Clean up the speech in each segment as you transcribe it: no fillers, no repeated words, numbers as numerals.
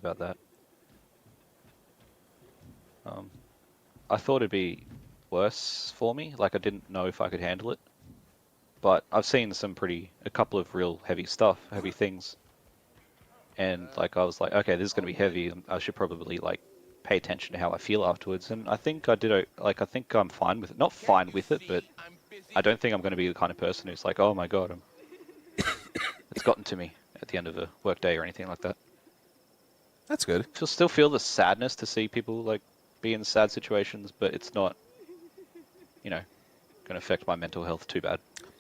about that. I thought it'd be worse for me. Like I didn't know if I could handle it. But I've seen a couple of real heavy stuff, heavy things. And like I was like, okay, this is going to be heavy. I should probably like pay attention to how I feel afterwards. And I think I think I'm fine with it. Not fine with it, but I don't think I'm going to be the kind of person who's like, oh my God, it's gotten to me at the end of a work day or anything like that. That's good. Still feel the sadness to see people like be in sad situations, but it's not, going to affect my mental health too bad.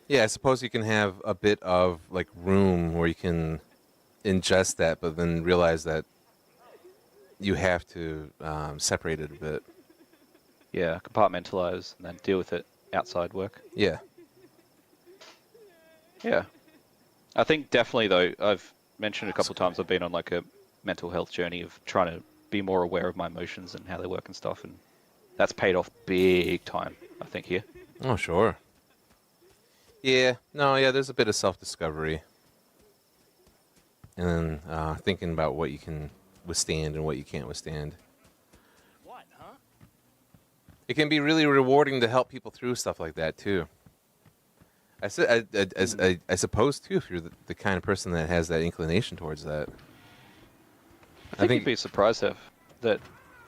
Yeah, I suppose you can have a bit of like room where you can ingest that, but then realize that you have to separate it a bit. Yeah, compartmentalize and then deal with it outside work. Yeah. Yeah. I think definitely though, I've mentioned a couple of times I've been on like a mental health journey of trying to be more aware of my emotions and how they work and stuff, and that's paid off big time, I think, here. Oh, sure. Yeah. No, yeah, there's a bit of self-discovery. And then thinking about what you can withstand and what you can't withstand. What, huh? It can be really rewarding to help people through stuff like that, too. I suppose, too, if you're the kind of person that has that inclination towards that. I think you'd be surprised that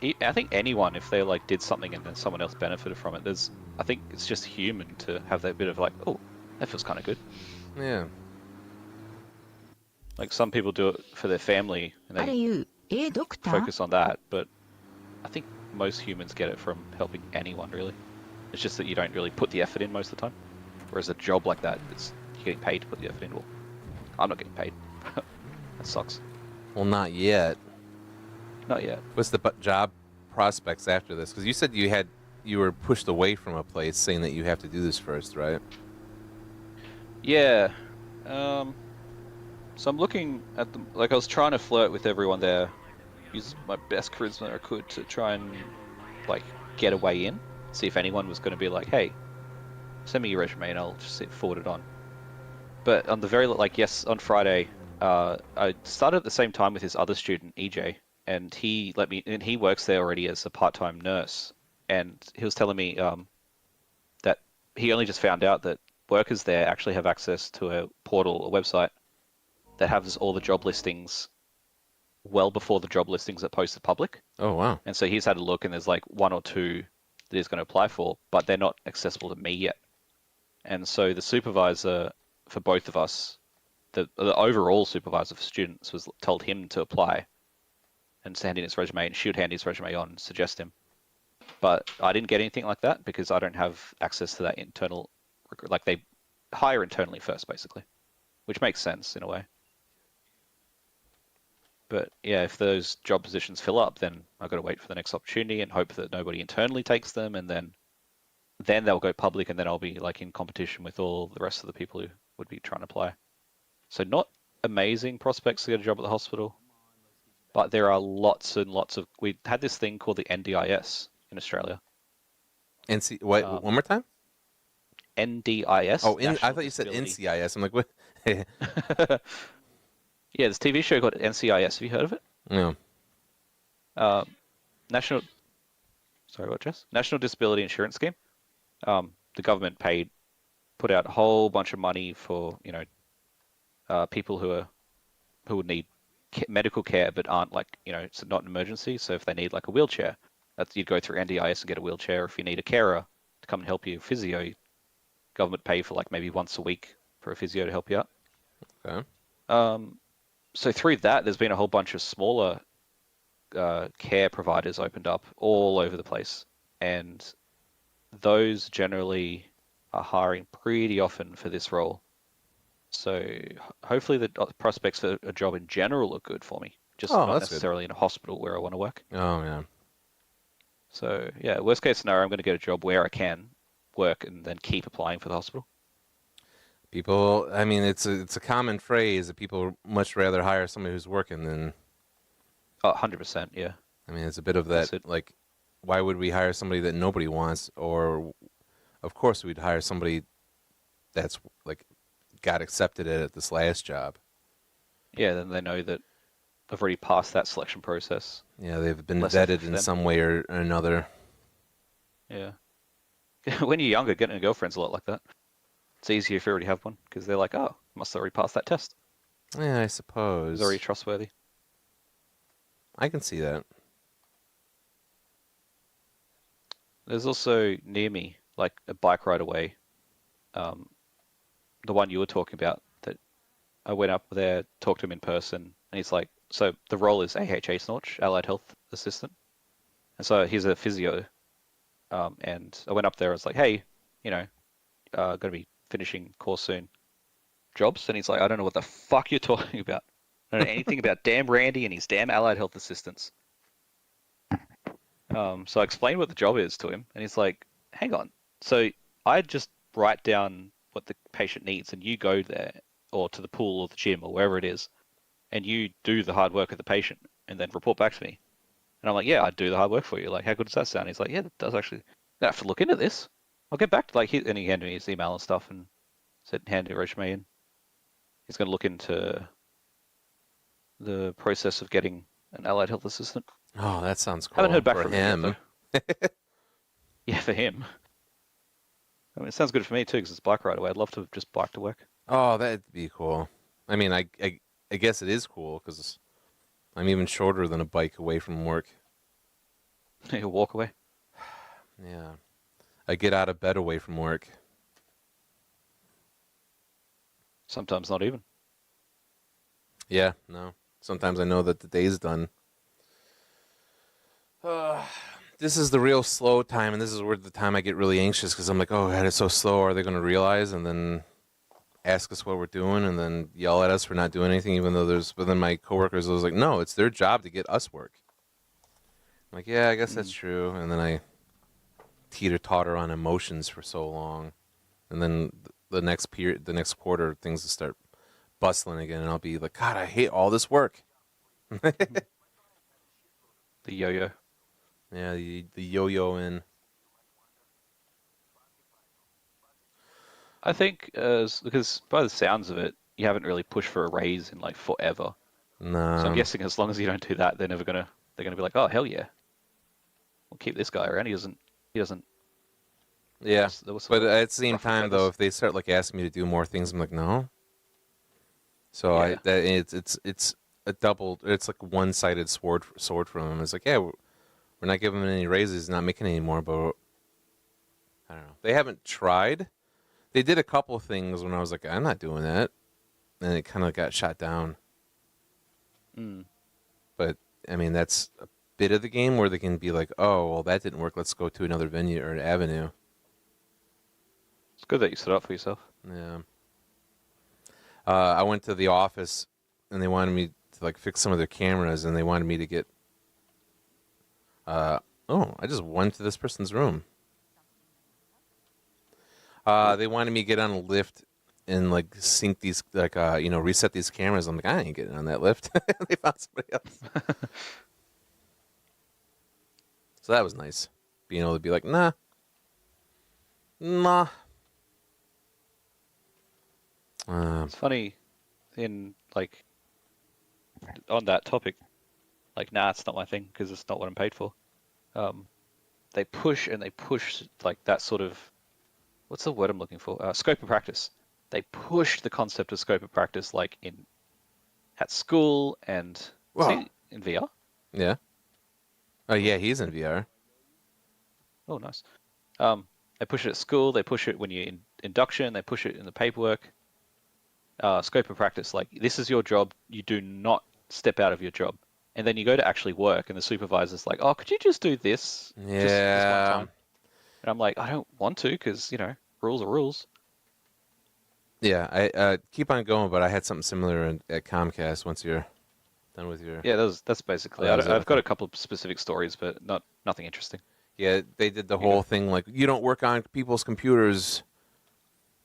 I think anyone, if they like did something and then someone else benefited from it, I think it's just human to have that bit of like, oh, that feels kind of good. Yeah. Like some people do it for their family and they focus on that, but I think most humans get it from helping anyone, really. It's just that you don't really put the effort in most of the time. Whereas a job like that, you're getting paid to put the effort in. Well, I'm not getting paid. That sucks. Well, not yet. Not yet. What's the job prospects after this? Because you said you were pushed away from a place saying that you have to do this first, right? Yeah. So I'm looking at I was trying to flirt with everyone there, use my best charisma I could to try and like get a way in, see if anyone was going to be like, hey, send me your resume and I'll just forward it on. But on the on Friday, I started at the same time with this other student, EJ, and he works there already as a part-time nurse, and he was telling me that he only just found out that workers there actually have access to a portal, a website that has all the job listings well before the job listings are posted public. Oh, wow. And so he's had a look and there's like one or two that he's going to apply for, but they're not accessible to me yet. And so the supervisor for both of us, the overall supervisor for students, told him to apply and send in his resume, and she would hand his resume on and suggest him. But I didn't get anything like that because I don't have access to that internal, like they hire internally first, basically, which makes sense in a way. But yeah, if those job positions fill up, then I've got to wait for the next opportunity and hope that nobody internally takes them, and then they'll go public, and then I'll be like in competition with all the rest of the people who would be trying to apply. So not amazing prospects to get a job at the hospital, but there are lots and lots of. We had this thing called the NDIS in Australia. One more time? NDIS. Oh, I thought you said NCIS. I'm like, what? Yeah, this TV show called NCIS. Have you heard of it? No. National Disability Insurance Scheme. The government put out a whole bunch of money for people who would need medical care but aren't it's not an emergency. So if they need like a wheelchair, you'd go through NDIS and get a wheelchair. If you need a carer to come and help you, physio, government pay for like maybe once a week for a physio to help you out. Okay. So through that, there's been a whole bunch of smaller care providers opened up all over the place, and those generally are hiring pretty often for this role. So hopefully the prospects for a job in general are good for me, just not necessarily in a hospital where I want to work. Oh, yeah. So yeah, worst case scenario, I'm going to get a job where I can work and then keep applying for the hospital. People, I mean, it's a common phrase that people much rather hire somebody who's working than... 100%, yeah. I mean, it's a bit of that, like, why would we hire somebody that nobody wants? Or, of course, we'd hire somebody that's, like, got accepted at this last job. Yeah, then they know that have already passed that selection process. Yeah, they've been Less effort vetted for in them. some way or another. Yeah. When you're younger, getting a girlfriend's a lot like that. It's easier if you already have one because they're like, oh, must have already passed that test. Yeah, I It's suppose. already trustworthy. I can see that. There's also near me, like a bike ride away, um, the one you were talking about that I went up there, talked to him in person, and he's like, so the role is AHA Snorch, Allied Health Assistant. And so he's a physio. And I went up there, I was like, hey, you know, going to be finishing course soon. Jobs? And he's like, I don't know what the fuck you're talking about. I don't know anything about damn Randy and his damn Allied Health Assistants. So I explained what the job is to him, and he's like, hang on. So I just write down what the patient needs, and you go there, or to the pool, or the gym, or wherever it is, and you do the hard work of the patient, and then report back to me. And I'm like, yeah, I'd do the hard work for you. Like, how good does that sound? He's like, yeah, that does actually. I have to look into this. I'll get back to and he handed me his email and stuff, and said, hand it resume in. He's going to look into the process of getting an allied health assistant. Oh, that sounds cool. Haven't heard back for from him. yet, though. Yeah, for him. I mean, it sounds good for me too, because it's bike ride away. I'd love to have just bike to work. Oh, that'd be cool. I mean, I guess it is cool because I'm even shorter than a bike away from work. You'll walk away. Yeah. I get out of bed away from work. Sometimes not even. Yeah, no. Sometimes I know that the day's done. This is the real slow time, and this is where the time I get really anxious because I'm like, oh, God, it's so slow. Are they going to realize and then ask us what we're doing and then yell at us for not doing anything, even though within my coworkers, I was like, no, it's their job to get us work. I'm like, yeah, I guess that's true. And then I teeter-totter on emotions for so long. And then the next period, the next quarter, things will start bustling again, and I'll be like, God, I hate all this work. The yo-yo. Yeah, the yo-yo in. I think because by the sounds of it, you haven't really pushed for a raise in like forever. No. So I'm guessing as long as you don't do that, they're gonna be like, oh hell yeah, we'll keep this guy around. He doesn't. Yeah, There was but at the same ruffle time, though, feathers. if they start like asking me to do more things, I'm like, no. So Yeah. it's a double. It's like one-sided sword for them. It's like, yeah, we're not giving them any raises, not making any more, but I don't know. They haven't tried. They did a couple things when I was like, I'm not doing that, and it kind of got shot down. But I mean, that's a bit of the game where they can be like, oh, well, that didn't work. Let's go to another venue or an avenue. It's good that you stood up for yourself. Yeah. I went to the office, and they wanted me to like fix some of their cameras, and they wanted me to get. I just went to this person's room. They wanted me to get on a lift and like sync these, like reset these cameras. I'm like, I ain't getting on that lift. They found somebody else. So that was nice, being able to be like, nah. It's funny, in like on that topic, like nah, it's not my thing because it's not what I'm paid for. They push and they push like that sort of, what's the word I'm looking for? Scope of practice. They push the concept of scope of practice like at school and see in VR. Yeah. Oh yeah, he's in VR. Oh, nice. They push it at school. They push it when you're in induction. They push it in the paperwork. Scope of practice, like this is your job. You do not step out of your job. And then you go to actually work, and the supervisor's like, "Oh, could you just do this? Yeah. Just this one time?" And I'm like, "I don't want to, because rules are rules." Yeah, I keep on going, but I had something similar at Comcast once you're done with your... Yeah, that's basically. that was it, I've got okay. a couple of specific stories, but nothing interesting. Yeah, they did the You whole go. thing like, you don't work on people's computers.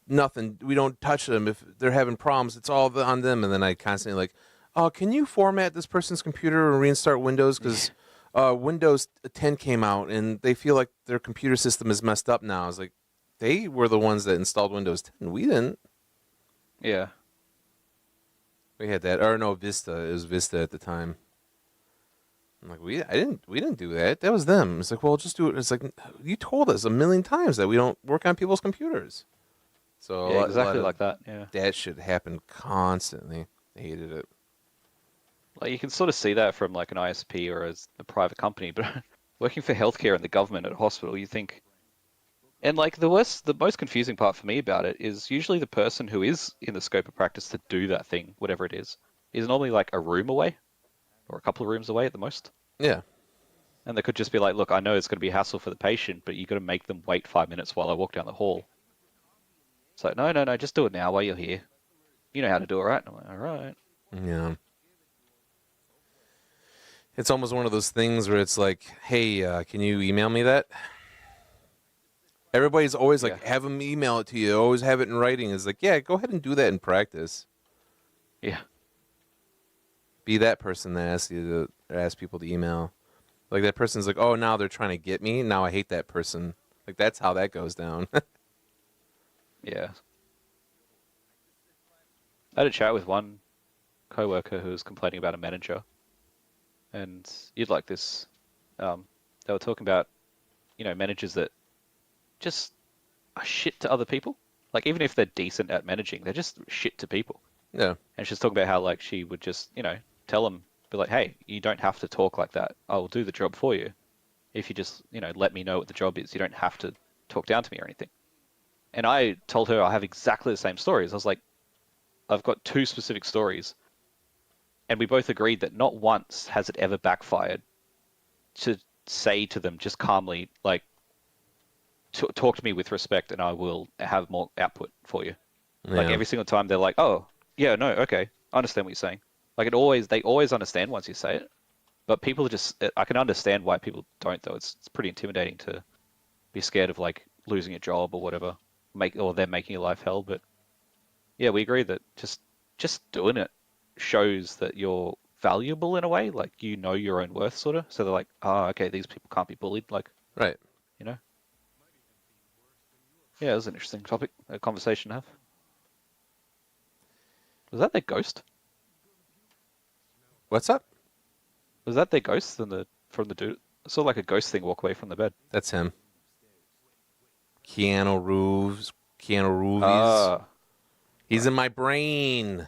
Nothing. We don't touch them. If they're having problems, it's all on them. And then I constantly like, oh, can you format this person's computer and reinstart Windows? Because Windows 10 came out, and they feel like their computer system is messed up now. I was like, they were the ones that installed Windows 10. We didn't. Yeah. We had that. Or no, Vista. It was Vista at the time. I'm like, we didn't do that. That was them. It's like, well, just do it. It's like, you told us a million times that we don't work on people's computers. So Yeah, a lot exactly of like that. Yeah. that shit happened constantly. I hated it. Like you can sort of see that from like an ISP or as a private company, but working for healthcare and the government at a hospital, you think, and like the most confusing part for me about it is usually the person who is in the scope of practice to do that thing, whatever it is normally like a room away or a couple of rooms away at the most. Yeah. And they could just be like, look, I know it's going to be a hassle for the patient, but you got to make them wait 5 minutes while I walk down the hall. It's like, no, no, no, just do it now while you're here. You know how to do it, right? And I'm like, all right. Yeah. It's almost one of those things where it's like, hey, can you email me that? Everybody's always like, Yeah. have them email it to you. Always have it in writing. It's like, yeah, go ahead and do that in practice. Yeah. Be that person that asks you to ask people to email. Like that person's like, oh, now they're trying to get me. Now I hate that person. Like that's how that goes down. Yeah. I had a chat with one coworker who was complaining about a manager, and you'd like this. They were talking about, managers that just are shit to other people. Like even if they're decent at managing, they're just shit to people. Yeah. And she's talking about how like she would just, tell them, be like, hey, you don't have to talk like that. I will do the job for you. If you just, let me know what the job is, you don't have to talk down to me or anything. And I told her I have exactly the same stories. I was like, I've got two specific stories. And we both agreed that not once has it ever backfired to say to them just calmly, like, talk to me with respect and I will have more output for you. Like Yeah. every single time they're like, oh, yeah, no, okay, I understand what you're saying. Like they always understand once you say it. But people just, I can understand why people don't though. It's pretty intimidating to be scared of like losing a job or whatever, or them making your life hell. But yeah, we agree that just doing it shows that you're valuable in a way, like you know your own worth, sort of. So they're like, oh, okay, these people can't be bullied, like, Right. you know. Yeah, it was an interesting topic, a conversation to have. Was that their ghost? What's up? Was that their ghost from the dude? I saw like a ghost thing walk away from the bed. That's him. Keanu Reeves. Ah, He's in my brain.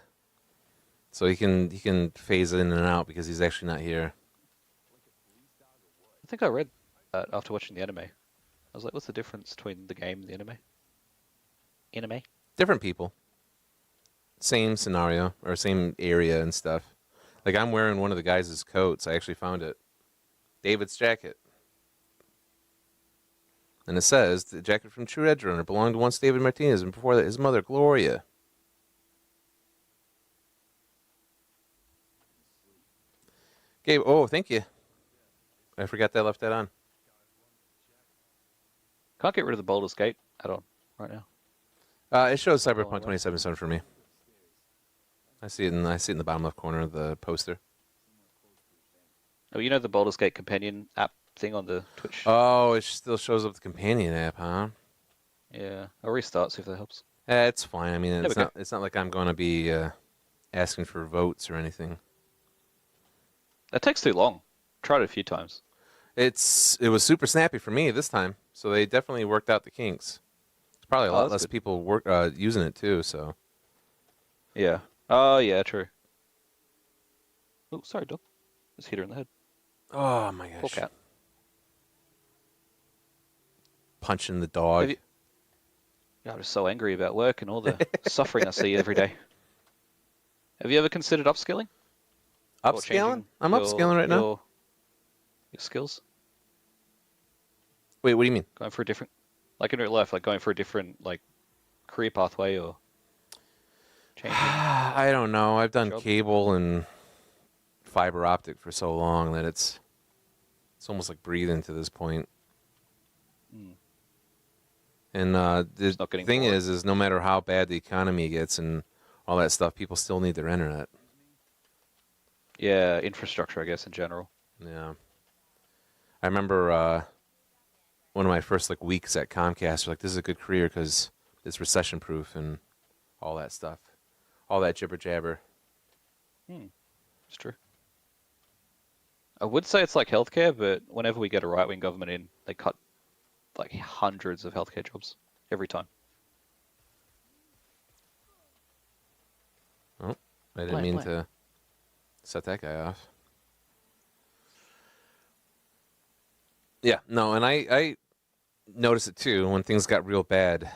So he can phase in and out because he's actually not here. I think I read that after watching the anime. I was like, what's the difference between the game and the anime? Anime? Different people. Same scenario or same area and stuff. Like I'm wearing one of the guys' coats. I actually found it. David's jacket. And it says, the jacket from True Edge Runner belonged to once David Martinez and before that his mother, Gloria. Gabe, oh, thank you. I forgot that I left that on. Can't get rid of the Baldur's Gate add-on right now. It shows Oh, Cyberpunk wow. 2077 for me. I see it in the bottom left corner of the poster. Oh, you know the Baldur's Gate companion app thing on the Twitch? Oh, it still shows up the companion app, huh? Yeah, I'll restart, see if that helps. It's fine. I mean, There we go. it's not like I'm going to be asking for votes or anything. That takes too long. Tried it a few times. It was super snappy for me this time, so they definitely worked out the kinks. There's probably a Oh, lot that's less good. people using it too. So Yeah. Oh, yeah, true. Oh, sorry, dog. Just hit her in the head. oh my Poor gosh, cat. punching the dog. Have you- God, I'm just so angry about work and all the suffering I see every day. Have you ever considered upskilling? Or Upscaling? changing I'm your- upscaling right now. Your skills? Wait, what do you mean? Going for a different, like in real life, like going for a different, like, career pathway or changing? I don't know. I've done Job. cable and fiber optic for so long that it's almost like breathing to this point. Hmm. And the It's not getting thing bored. is no matter how bad the economy gets and all that stuff, people still need their internet. Yeah, infrastructure, I guess, in general. Yeah. I remember one of my first like weeks at Comcast, like, this is a good career because it's recession proof and all that stuff, all that jibber jabber. It's true. I would say it's like healthcare, but whenever we get a right-wing government in, they cut like hundreds of healthcare jobs every time. Oh, I didn't Blam, mean blam. to set that guy off. Yeah, no, and I notice it too when things got real bad.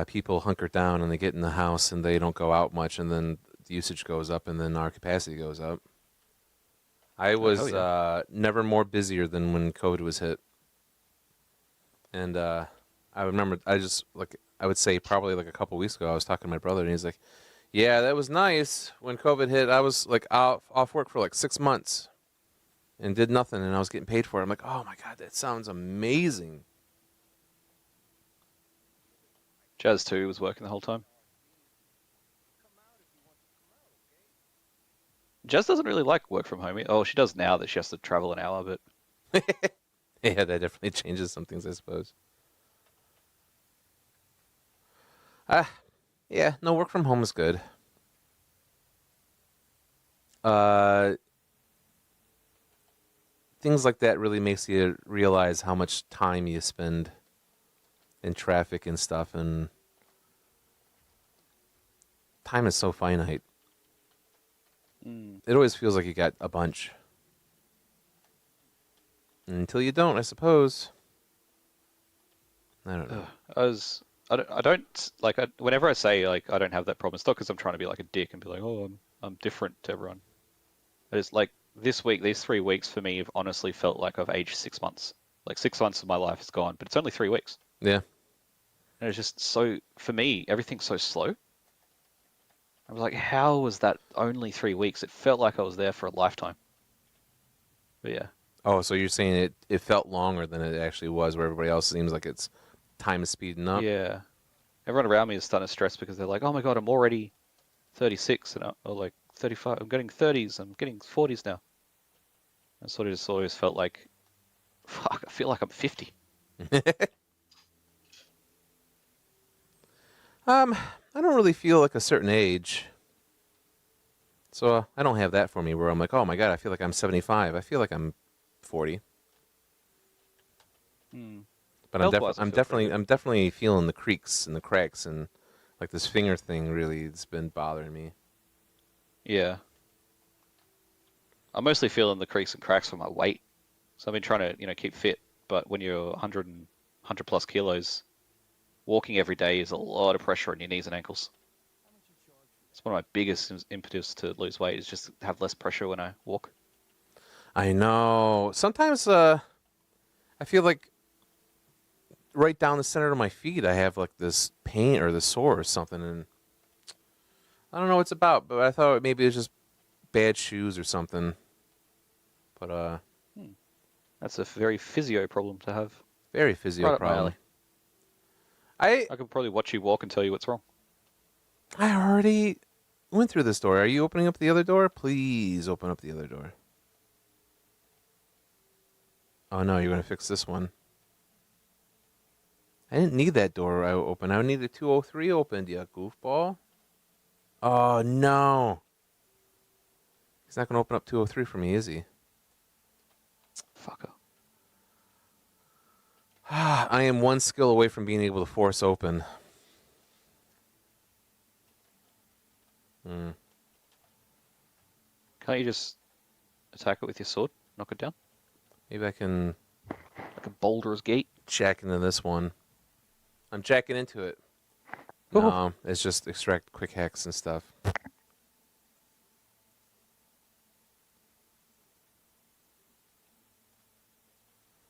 People hunker down and they get in the house and they don't go out much, and then the usage goes up, and then our capacity goes up. I Oh, hell was yeah. never more busier than when COVID was hit, and I remember I would say probably like a couple weeks ago I was talking to my brother and he's like, "Yeah, that was nice when COVID hit. I was like off work for like 6 months and did nothing, and I was getting paid for it." I'm like, "Oh my god, that sounds amazing." Jazz too was working the whole time. Jazz doesn't really like work from home. Oh, she does now that she has to travel an hour, but Yeah, that definitely changes some things, I suppose. Ah, yeah, no, work from home is good. Uh, Things like that really makes you realize how much time you spend in traffic and stuff, and time is so finite. mm, It always feels like you got a bunch. Until you don't, I suppose. I don't know. ugh, I don't like whenever I say like I don't have that problem, it's not because I'm trying to be like a dick and be like, oh, I'm different to everyone. It's like this week, these 3 weeks for me have honestly felt like I've aged 6 months. Like 6 months of my life is gone, but it's only 3 weeks. Yeah. And it's just so, for me, everything's so slow. I was like, how was that only 3 weeks? It felt like I was there for a lifetime. But yeah. Oh, so you're saying it felt longer than it actually was, where everybody else seems like it's time is speeding up? Yeah. Everyone around me is starting to stress because they're like, oh my God, I'm already 36 and or like 35. I'm getting 30s. I'm getting 40s now. And sort of just always felt like, fuck, I feel like I'm 50. I don't really feel like a certain age. So I don't have that for me where I'm like, oh my god, I feel like I'm 75. I feel like I'm 40. Hmm. But Health-wise, I feel pretty good. I'm definitely feeling the creaks and the cracks, and like this finger thing really has been bothering me. Yeah. I'm mostly feeling the creaks and cracks from my weight. So I've been trying to, keep fit. But when you're 100 plus kilos, walking every day is a lot of pressure on your knees and ankles. It's one of my biggest impetus to lose weight is just have less pressure when I walk. I know. Sometimes I feel like right down the center of my feet I have like this pain or this sore or something, and I don't know what it's about, but I thought maybe it was just bad shoes or something. But Hmm. That's a very physio problem to have. very physio Right up my alley. problem. I I could probably watch you walk and tell you what's wrong. I already went through this door. Are you opening up the other door? Please open up the other door. Oh no, you're gonna fix this one. I didn't need that door open. I needed 203 opened, you goofball. Oh no. He's not gonna open up 203 for me, is he? Fucker. I am one skill away from being able to force open. Hmm. Can't you just attack it with your sword? Knock it down? Maybe I can Like a Baldur's Gate? jack into this one. I'm jacking into it. Oh. No, it's just extract quick hacks and stuff.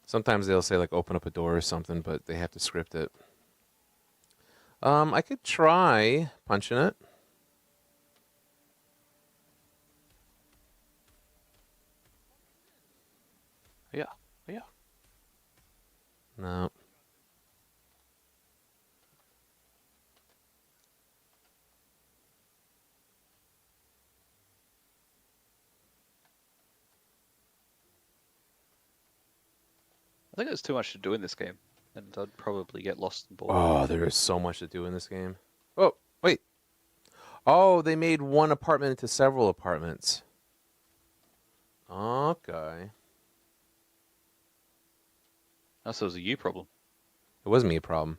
Sometimes they'll say like open up a door or something, but they have to script it. I could try punching it. Yeah. Yeah. No. I think there's too much to do in this game, and I'd probably get lost and bored. Oh, there is so much to do in this game. Oh, wait. Oh, they made one apartment into several apartments. Okay. That's was a you problem. It was me a problem.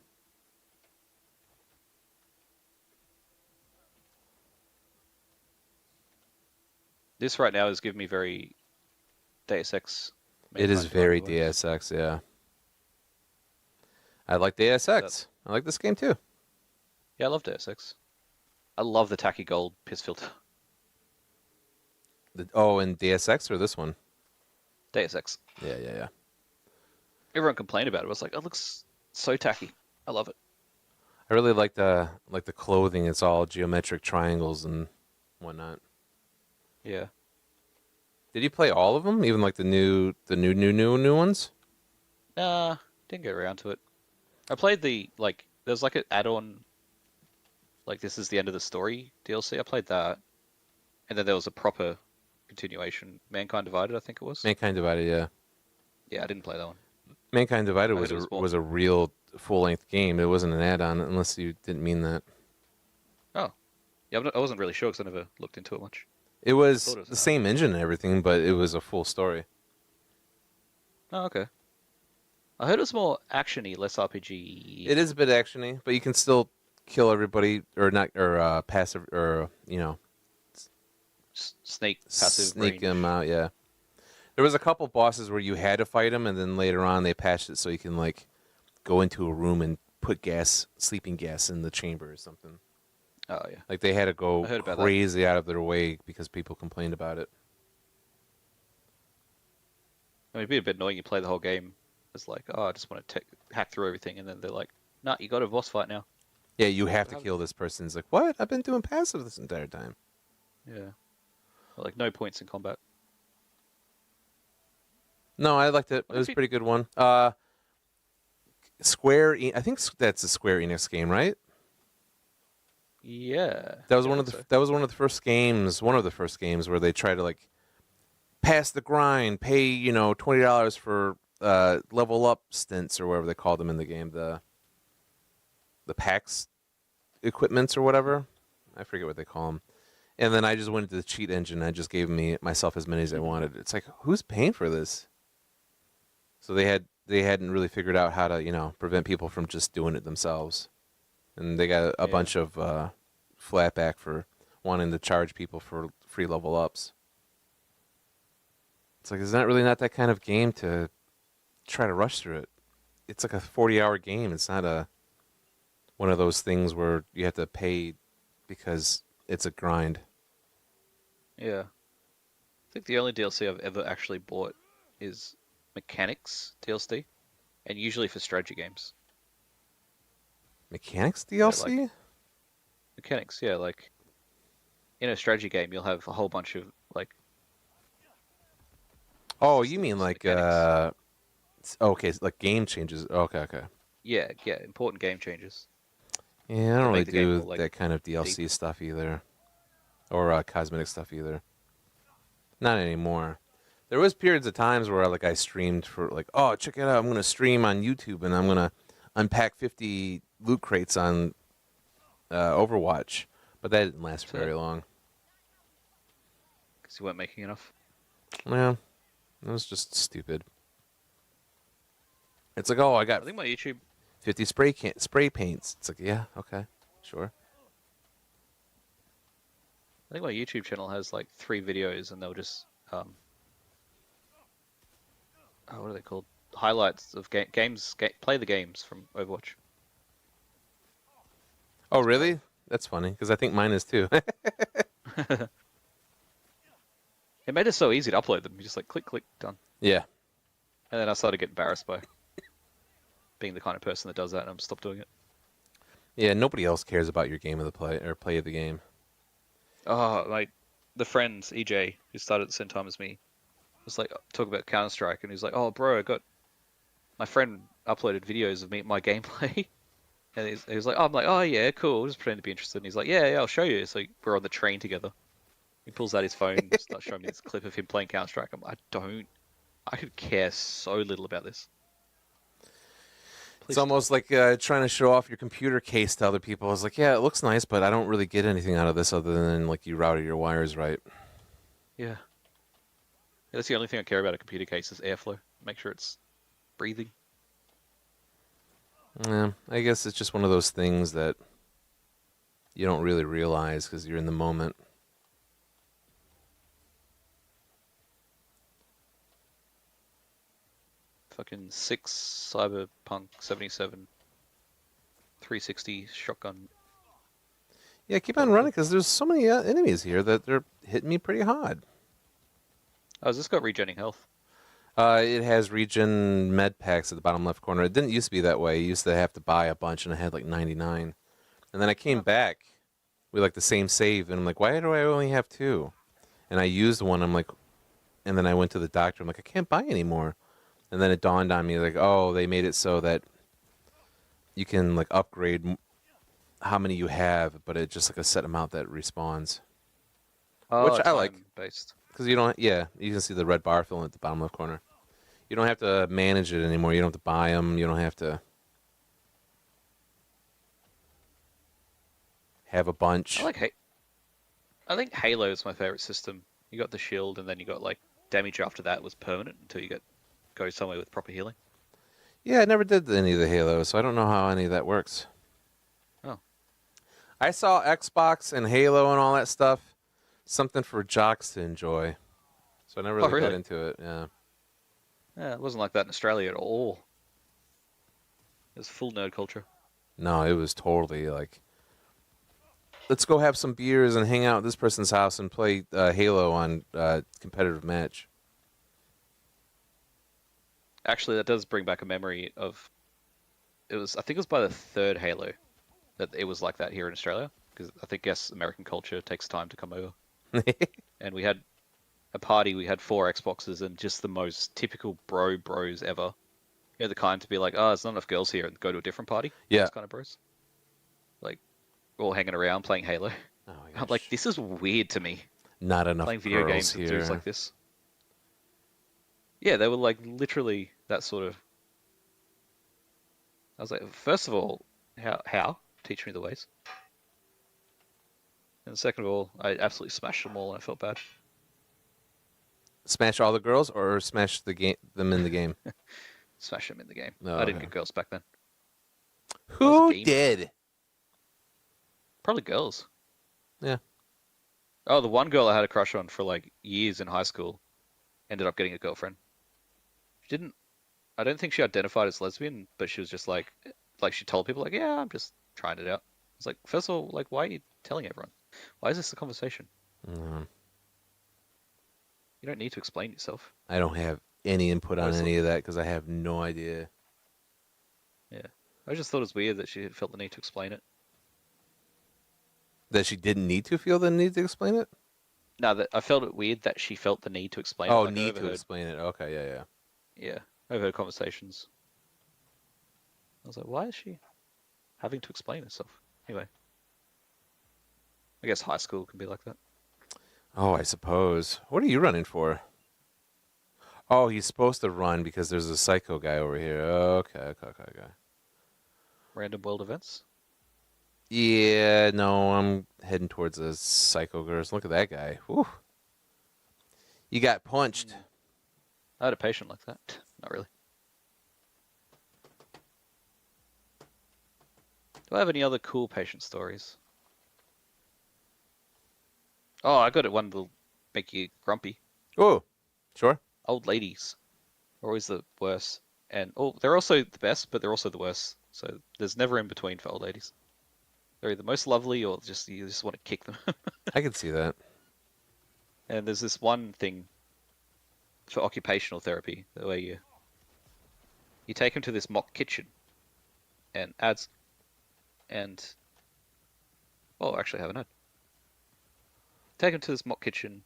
This right now is giving me very Deus Ex. It is Mankind very Divided vibes. Deus Ex, yeah. I like Deus Ex. I like this game too. Yeah, I love Deus Ex. I love the tacky gold piss filter. In Deus Ex or this one? Deus Ex. Yeah. Everyone complained about it. I was like, oh, it looks so tacky. I love it. I really like the clothing. It's all geometric triangles and whatnot. Yeah. Did you play all of them? Even like the new ones? Nah, didn't get around to it. I played there's like an add-on, like this is the end of the story DLC. I played that. And then there was a proper continuation, Mankind Divided, I think it was. Mankind Divided, yeah. Yeah, I didn't play that one. Mankind Divided I was heard it was more. was a real full-length game. It wasn't an add-on, unless you didn't mean that. Oh. Yeah, I wasn't really sure because I never looked into it much. It was Thought it was the an same engine and everything, but it was a full story. Oh, okay. I heard it was more action-y, less RPG. It is a bit actiony, but you can still kill everybody or not or passive or Sneak, passive sneak range. them out. Yeah, there was a couple bosses where you had to fight them, and then later on they patched it so you can like go into a room and put sleeping gas in the chamber or something. Oh, yeah. Like they had to I go heard about crazy out of their way because people complained about it. I mean, it'd be a bit annoying. You play the whole game. It's like, oh, I just want to hack through everything. And then they're like, nah, you got a boss fight now. Yeah, you have to Have- kill this person. It's like, what? I've been doing passive this entire time. Yeah. Like, no points in combat. No, I liked it. It was a pretty good one. I think that's a Square Enix game, right? Yeah. That was yeah, one I of the think so. that was one of the first games where they try to like pass the grind, pay $20 for level up stints or whatever they called them in the game, the packs equipments or whatever. I forget what they call them. And then I just went into the cheat engine. I just gave myself as many as I wanted. It's like, who's paying for this? So they hadn't really figured out how to prevent people from just doing it themselves, and they got a bunch of flatback for wanting to charge people for free level ups. It's like, it's not that kind of game to try to rush through it. It's like a 40-hour game. It's not one of those things where you have to pay because it's a grind. Yeah. I think the only DLC I've ever actually bought is Mechanics DLC, and usually for strategy games. Mechanics DLC? Mechanics, yeah, like in a strategy game, you'll have a whole bunch of like. Oh, you mean like mechanics. okay, like game changes. Okay. Yeah, important game changes. Yeah, I don't To really make the game do more, like, that kind of DLC deep. stuff either, or cosmetic stuff either. Not anymore. There was periods of times where I streamed for like, oh, check it out, I'm gonna stream on YouTube and I'm gonna unpack 50 loot crates on Overwatch, but that didn't last So- very long. Because you weren't making enough. Yeah, it was just stupid. It's like, oh, I I got think my YouTube. 50 spray paints. It's like, yeah, okay, sure. I think my YouTube channel has like 3 videos, and they'll just what are they called? Highlights of games. Play the games from Overwatch. Oh, really? That's funny because I think mine is too. It made it so easy to upload them. You just like click, done. Yeah. And then I started getting embarrassed by being the kind of person that does that, and I'm stopped doing it. Yeah, nobody else cares about your game of the play of the game. Oh, like the friend EJ who started at the same time as me was like talking about Counter Strike, and he's like, "Oh, bro, I got my friend uploaded videos of my gameplay," and he was like, "Oh," I'm like, "Oh yeah, cool." Just pretending to be interested, and he's like, "Yeah, I'll show you." So we're on the train together. He pulls out his phone, starts showing me this clip of him playing Counter Strike. I could care so little about this. It's almost like trying to show off your computer case to other people. It's like, yeah, it looks nice, but I don't really get anything out of this other than like you routed your wires right. Yeah. That's the only thing I care about a computer case is airflow. Make sure it's breathing. Yeah, I guess it's just one of those things that you don't really realize because you're in the moment. Fucking 6 Cyberpunk 77 360 shotgun. Yeah, keep on running because there's so many enemies here that they're hitting me pretty hard. Oh, has this got regenning health? It has regen med packs at the bottom left corner. It didn't used to be that way. You used to have to buy a bunch, and I had like 99. And then I came back with like the same save, and I'm like, why do I only have 2? And I used one. I'm like, and then I went to the doctor. I'm like, I can't buy anymore. And then it dawned on me, like, oh, they made it so that you can like upgrade how many you have, but it's just like a set amount that respawns. Oh, Which I like. based. Because you don't, yeah, you can see the red bar filling at the bottom left corner. You don't have to manage it anymore. You don't have to buy them. You don't have to have a bunch. I think Halo is my favorite system. You got the shield, and then you got like damage after that was permanent until you go somewhere with proper healing. Yeah, I never did any of the Halo, so I don't know how any of that works. Oh. I saw Xbox and Halo and all that stuff, something for jocks to enjoy. So I never really got into it, yeah. Yeah, it wasn't like that in Australia at all. It was full nerd culture. No, it was totally like, let's go have some beers and hang out at this person's house and play Halo on competitive match. Actually, that does bring back a memory of. I think it was by the third Halo that it was like that here in Australia. Because I think, American culture takes time to come over. And we had a party, we had 4 Xboxes and just the most typical bros ever. You know, the kind to be like, oh, there's not enough girls here, and go to a different party. Yeah. Those kind of bros. Like, all hanging around playing Halo. Oh my gosh. I'm like, this is weird to me. Not enough Playing video girls games here. with dudes like this. Yeah, they were like literally that sort of. I was like, first of all, how? Teach me the ways. And second of all, I absolutely smashed them all and I felt bad. Smash all the girls or smash them in the game? Smash them in the game. Oh, I didn't okay. get girls back then. Who did? Probably girls. Yeah. Oh, the one girl I had a crush on for like years in high school ended up getting a girlfriend. I don't think she identified as lesbian, but she was just like she told people like, yeah, I'm just trying it out. It's like, first of all, like, why are you telling everyone? Why is this a conversation? Mm. You don't need to explain yourself. I don't have any input on any of that because I have no idea. Yeah. I just thought it was weird that she felt the need to explain it. That she didn't need to feel the need to explain it? No, that I felt it weird that she felt the need to explain it. Oh, Like, need to explain it. Okay, yeah. Yeah, overheard conversations. I was like, why is she having to explain herself? Anyway. I guess high school can be like that. Oh, I suppose. What are you running for? Oh, he's supposed to run because there's a psycho guy over here. Okay. Random world events? Yeah, no, I'm heading towards the psycho girls. Look at that guy. Whew. You got punched. I had a patient like that. Not really. Do I have any other cool patient stories? Oh, I got it. One that'll make you grumpy. Oh, sure. Old ladies are always the worst. And they're also the best, but they're also the worst. So there's never in between for old ladies. They're either most lovely or you just want to kick them. I can see that. And there's this one thing for occupational therapy, the way you take them to this mock kitchen and actually I haven't had. Take them to this mock kitchen.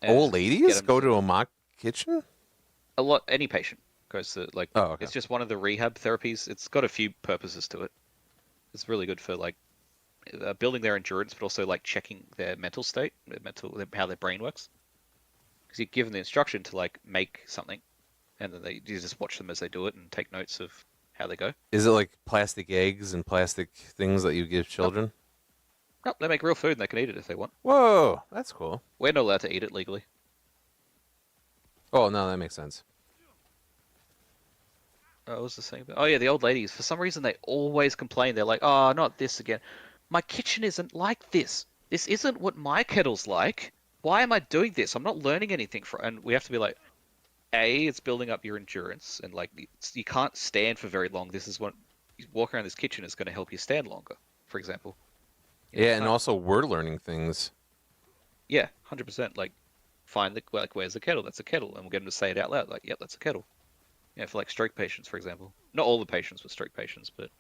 Old ladies go to a mock kitchen? Any patient goes to okay. It's just one of the rehab therapies. It's got a few purposes to it. It's really good for building their endurance, but also like checking their mental state, how their brain works. Because you give them the instruction to make something, and then you just watch them as they do it and take notes of how they go. Is it like plastic eggs and plastic things that you give children? No, they make real food and they can eat it if they want. Whoa, that's cool. We're not allowed to eat it legally. Oh, no, that makes sense. I was just saying, oh yeah, the old ladies. For some reason, they always complain. They're like, "Oh, not this again. My kitchen isn't like this. This isn't what my kettle's like. Why am I doing this? I'm not learning anything from." And we have to be like, A, it's building up your endurance, and like you can't stand for very long. This is what walking around this kitchen is going to help you stand longer. For example, you Yeah, and can't. also we're learning things. Yeah, 100%. Like, find the like, where's the kettle? That's a kettle, and we'll get them to say it out loud. Like, yep, that's a kettle. Yeah, for like stroke patients, for example. Not all the patients were stroke patients, but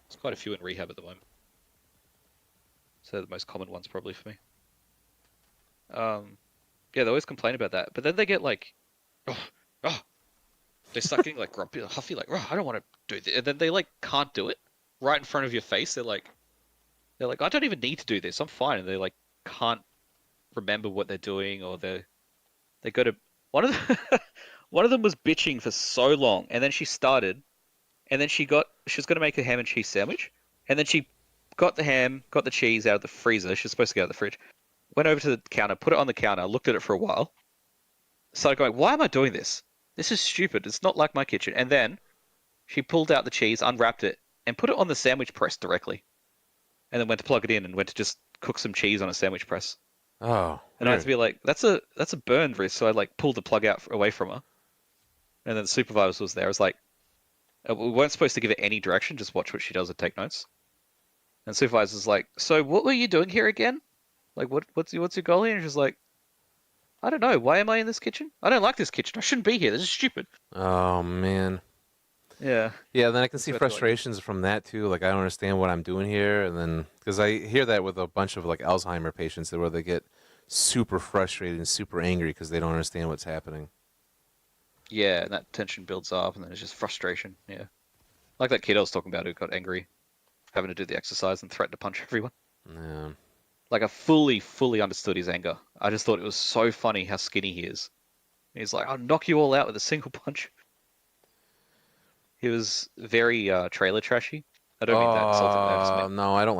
there's quite a few in rehab at the moment. So the most common ones probably for me. Yeah, they always complain about that, but then they get like, oh, oh, they start getting like grumpy, huffy, like, oh, I don't want to do this, and then they like can't do it right in front of your face. They're like, I don't even need to do this. I'm fine, and they like can't remember what they're doing, or they go to one of the, one of them was bitching for so long, and then she started, and then she was gonna make a ham and cheese sandwich, and then she got the ham, got the cheese out of the freezer. She was supposed to go out of the fridge. Went over to the counter, put it on the counter, looked at it for a while, started going, "Why am I doing this? This is stupid. It's not like my kitchen." And then she pulled out the cheese, unwrapped it, and put it on the sandwich press directly. And then went to plug it in and went to just cook some cheese on a sandwich press. Oh, And I had weird. to be like, "That's a burn risk." So I like pulled the plug out away from her. And then the supervisor was there. I was like, "We weren't supposed to give it any direction. Just watch what she does and take notes." And the supervisor's like, "So what were you doing here again? Like, what's your goal here?" And she's like, "I don't know. Why am I in this kitchen? I don't like this kitchen. I shouldn't be here. This is stupid." Oh man. Yeah. Yeah, then I can see So I feel like, frustrations from that too. Like I don't understand what I'm doing here, and then because I hear that with a bunch of like Alzheimer patients, where they get super frustrated and super angry because they don't understand what's happening. yeah, and that tension builds up, and then it's just frustration. Yeah. Like that kid I was talking about who got angry having to do the exercise and threatened to punch everyone. Yeah. Like I fully understood his anger. I just thought it was so funny how skinny he is. He's like, "I'll knock you all out with a single punch." He was very trailer trashy. I don't mean that insultingly. I just meant No, I don't like